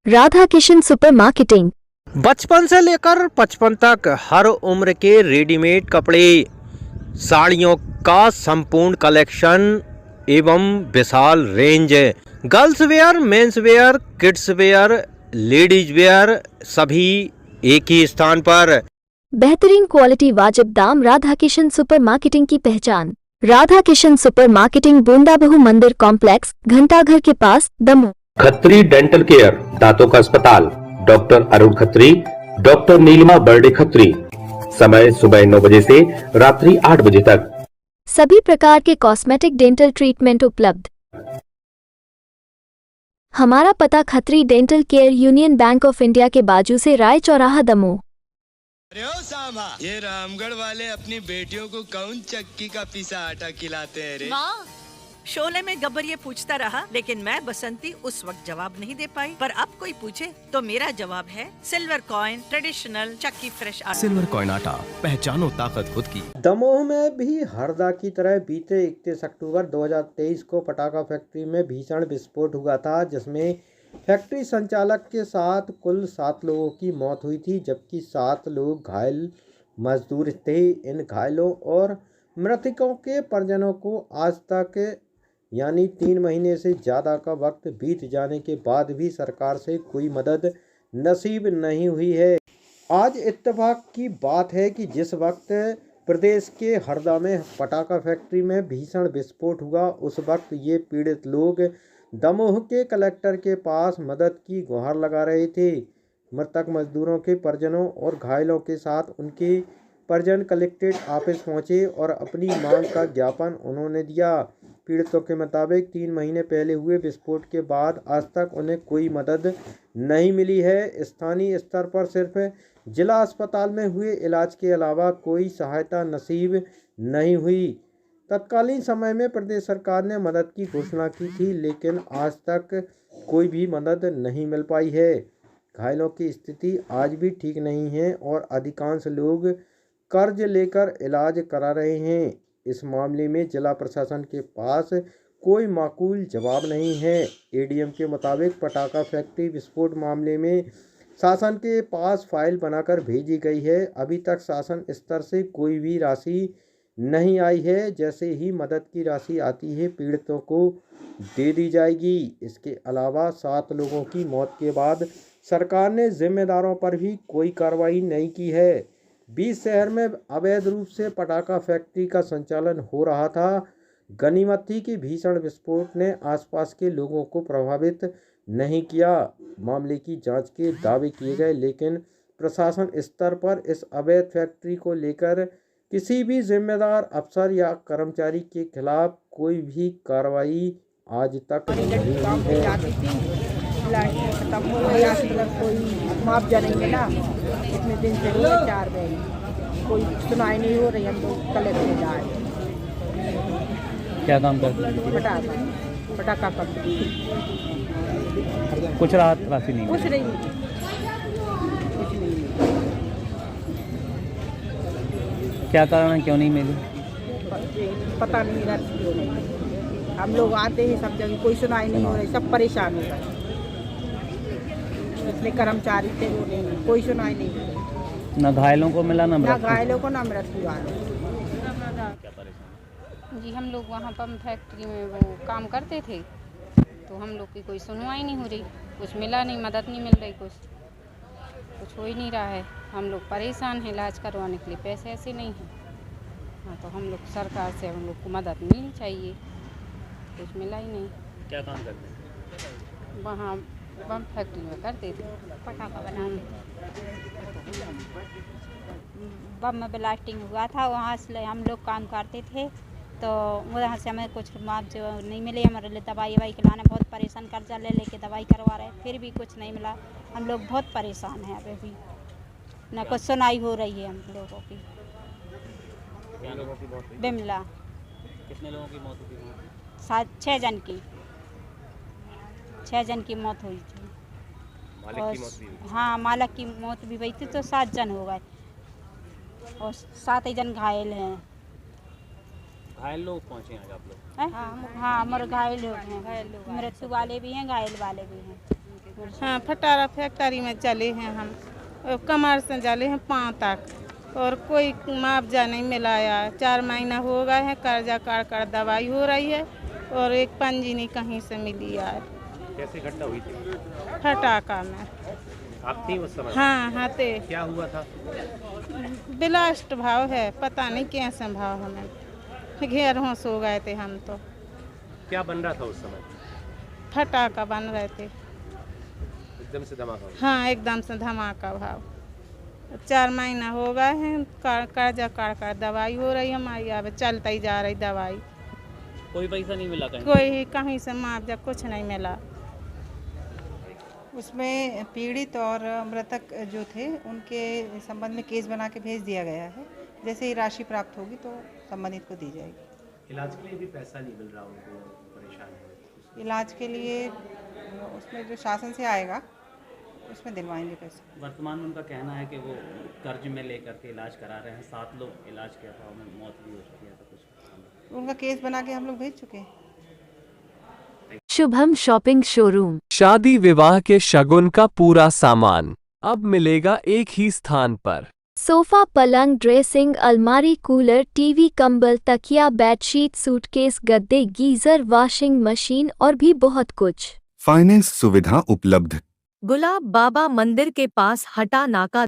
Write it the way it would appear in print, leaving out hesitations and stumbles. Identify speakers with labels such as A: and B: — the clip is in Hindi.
A: Radha Kishan super marketing.
B: बचपन से लेकर 55 तक हर उम्र के रेडीमेड कपड़े, साड़ियों का संपूर्ण कलेक्शन एवं विशाल range. Girls wear, mens wear, kids wear, ladies wear सभी एक ही स्थान पर।
A: बेहतरीन क्वालिटी, वाजिब दाम। राधा किशन सुपर मार्केटिंग की पहचान। राधा किशन सुपर मार्केटिंग, बूंदाबहू मंदिर कॉम्प्लेक्स, घंटाघर के पास, दमोह।
C: खत्री डेंटल केयर, दांतों का अस्पताल, डॉक्टर अरुण खत्री, डॉक्टर नीलिमा बर्डे खत्री। समय सुबह 9 बजे से रात्रि 8 बजे तक।
A: सभी प्रकार के कॉस्मेटिक डेंटल ट्रीटमेंट उपलब्ध। हमारा पता Khatri dental care, union bank of India के बाजू से, राय चौराहा, दमोह।
D: अरे ओ सामा, ये रामगढ़ वाले अपनी बेटियों को कौन चक्की का पिसा आटा खिलाते हैं रे?
E: वाह, शोले में गब्बर ये पूछता रहा, लेकिन मैं बसंती उस वक्त जवाब नहीं दे पाई। पर अब कोई पूछे तो मेरा जवाब है सिल्वर कॉइन ट्रेडिशनल चक्की फ्रेश आटा।
F: सिल्वर कॉइन आटा, पहचानो ताकत खुद की।
B: दमोह में भी हरदा की तरह बीते 31 अक्टूबर 2023 को पटाखा फैक्ट्री में भीषण विस्फोट हुआ था, जिसमें फैक्ट्री संचालक के साथ कुल 7 लोगों की मौत हुई थी, जबकि 7 लोग घायल मजदूर थे। इन घायलों और मृतकों के परिजनों को आज तक यानी 3 महीने से ज़्यादा का वक्त बीत जाने के बाद भी सरकार से कोई मदद नसीब नहीं हुई है। आज इत्तेफाक की बात है कि जिस वक्त प्रदेश के हरदा में पटाखा फैक्ट्री में भीषण विस्फोट हुआ, उस वक्त ये पीड़ित लोग दमोह के कलेक्टर के पास मदद की गुहार लगा रहे थे। मृतक मजदूरों के परिजनों और घायलों के साथ उनके परिजन कलेक्ट्रेट ऑफिस पहुंचे और अपनी मांग का ज्ञापन उन्होंने दिया। पीड़ितों के मुताबिक 3 महीने पहले हुए विस्फोट के बाद आज तक उन्हें कोई मदद नहीं मिली है। स्थानीय स्तर पर सिर्फ जिला अस्पताल में हुए इलाज के अलावा कोई सहायता नसीब नहीं हुई। तत्कालीन समय में प्रदेश सरकार ने मदद की घोषणा की थी, लेकिन आज तक कोई भी मदद नहीं मिल पाई है। घायलों की स्थिति आज भी ठीक नहीं है और अधिकांश लोग कर्ज लेकर इलाज करा रहे हैं। इस मामले में जिला प्रशासन के पास कोई माकूल जवाब नहीं है। एडीएम के मुताबिक पटाखा फैक्ट्री विस्फोट मामले में शासन के पास फाइल बनाकर भेजी गई है। अभी तक शासन स्तर से कोई भी राशि नहीं आई है। जैसे ही मदद की राशि आती है, पीड़ितों को दे दी जाएगी। इसके अलावा 7 लोगों की मौत के बाद सरकार ने जिम्मेदारों पर भी कोई कार्रवाई नहीं की है। 20 शहर में अवैध रूप से पटाखा फैक्ट्री का संचालन हो रहा था। गनीमत थी कि भीषण विस्फोट ने आसपास के लोगों को प्रभावित नहीं किया। मामले की जांच के दावे किए गए, लेकिन प्रशासन स्तर पर इस अवैध फैक्ट्री को लेकर किसी भी जिम्मेदार अफसर या कर्मचारी के खिलाफ कोई भी कार्रवाई आज तक नहीं हुई है।
G: खत्म हो गया, कोई मुआवजा नहीं मिला। इतने दिन से 4 महीने कोई सुनाई नहीं हो रही। हम लोग कलेक्टर जाए।
H: क्या काम करते
G: हैं? पटाखा फैक्ट्री।
H: कुछ राहत राशि नहीं?
G: कुछ नहीं।
H: क्या कारण है, क्यों नहीं मिली?
G: पता नहीं राशि क्यों नहीं। हम लोग आते हैं सब जगह, कोई सुनाई नहीं हो रही, सब परेशान हो गए। जितने कर्मचारी थे वो नहीं, कोई सुनाई नहीं हो रही।
H: ना घायलों को मिला, ना
G: घायलों को, ना मृत्यु वालों।
I: जी, हम लोग वहाँ पंप फैक्ट्री में वो काम करते थे, तो हम लोग की कोई सुनवाई नहीं हो रही, कुछ मिला नहीं, मदद नहीं मिल रही, कुछ हो ही नहीं रहा है। हम लोग परेशान हैं, इलाज करवाने के लिए पैसे ऐसे नहीं हैं। हाँ, तो हम लोग सरकार से हम लोग को मदद मिलनी चाहिए, कुछ मिला ही नहीं।
H: क्या काम करते हैं?
I: वहाँ पंप फैक्ट्री में करते थे, पटाखा बनाने।
J: बम में ब्लास्टिंग हुआ था, वहाँ से हम लोग काम करते थे, तो वहाँ से हमें कुछ मुआवजा नहीं मिले। हमारे लिए दवाई के लाने बहुत परेशान, कर्जा ले लेके दवाई करवा रहे, फिर भी कुछ नहीं मिला। हम लोग बहुत परेशान हैं अभी भी, न कुछ सुनाई हो रही है हम लोगों की।
H: क्या लोगों की मौत हुई?
J: बिमला।
H: कितने लोगों की मौत हुई?
J: 6 जन की। 6 जन की मौत हुई थी।
H: मालिक की मौत भी हुई?
J: हाँ, मालिक की मौत भी हुई थी, तो 7 जन हो गए और 7 ही जन घायल हैं।
H: घायल लोग पहुँचे हैं आज आप लोग?
J: हाँ, हमारे घायल लोग हैं, मृत्यु वाले भी हैं, घायल वाले भी हैं।
I: हाँ, फटारा फैक्ट्री में चले हैं हम, और कमर से चले हैं पाँव तक, और कोई मुआवजा नहीं मिलाया। 4 महीना हो गए हैं, कर्जा कर दवाई हो रही है, और एक पंजी नहीं कहीं से मिली है।
H: कैसे घटना हुई थी?
I: फटाका में।
H: आप थी उस समय?
I: हाँ हाँ, ते
H: क्या हुआ था?
I: ब्लास्ट भाव है, पता नहीं कैसे भाव, हमें घेर होश हो गए थे हम तो।
H: क्या बन रहा था उस समय?
I: फटाका बन रहे थे।
H: एकदम से धमाका हुआ?
I: हाँ, एकदम से धमाका भाव। 4 महीना हो गए हैं, कर्जा कर दवाई हो रही हमारी, अब चलता ही जा रही दवाई।
H: कोई पैसा नहीं मिला कहीं?
I: कोई कहीं से मुआवजा कुछ नहीं मिला।
G: उसमें पीड़ित और मृतक जो थे उनके संबंध में केस बना के भेज दिया गया है। जैसे ही राशि प्राप्त होगी तो संबंधित को दी जाएगी।
H: इलाज के लिए भी पैसा नहीं मिल रहा उनको, परेशान है।
G: इलाज के लिए उसमें जो शासन से आएगा उसमें दिलवाएंगे पैसे।
H: वर्तमान में उनका कहना है कि वो कर्ज में लेकर के इलाज करा रहे हैं, 7 लोग इलाज के अभाव में मौत भी हो चुकी है। तो कुछ
G: उनका केस बना के हम लोग भेज चुके हैं।
A: Shubham shopping showroom.
K: शादी विवाह के शगुन का पूरा सामान अब मिलेगा एक ही स्थान पर।
A: सोफा, पलंग, ड्रेसिंग, अलमारी, कूलर, टीवी, कंबल, तकिया, बेडशीट, सूटकेस, गद्दे, गीजर, वॉशिंग मशीन और भी बहुत कुछ।
L: फाइनेंस सुविधा उपलब्ध।
E: गुलाब बाबा मंदिर के पास हटा नाका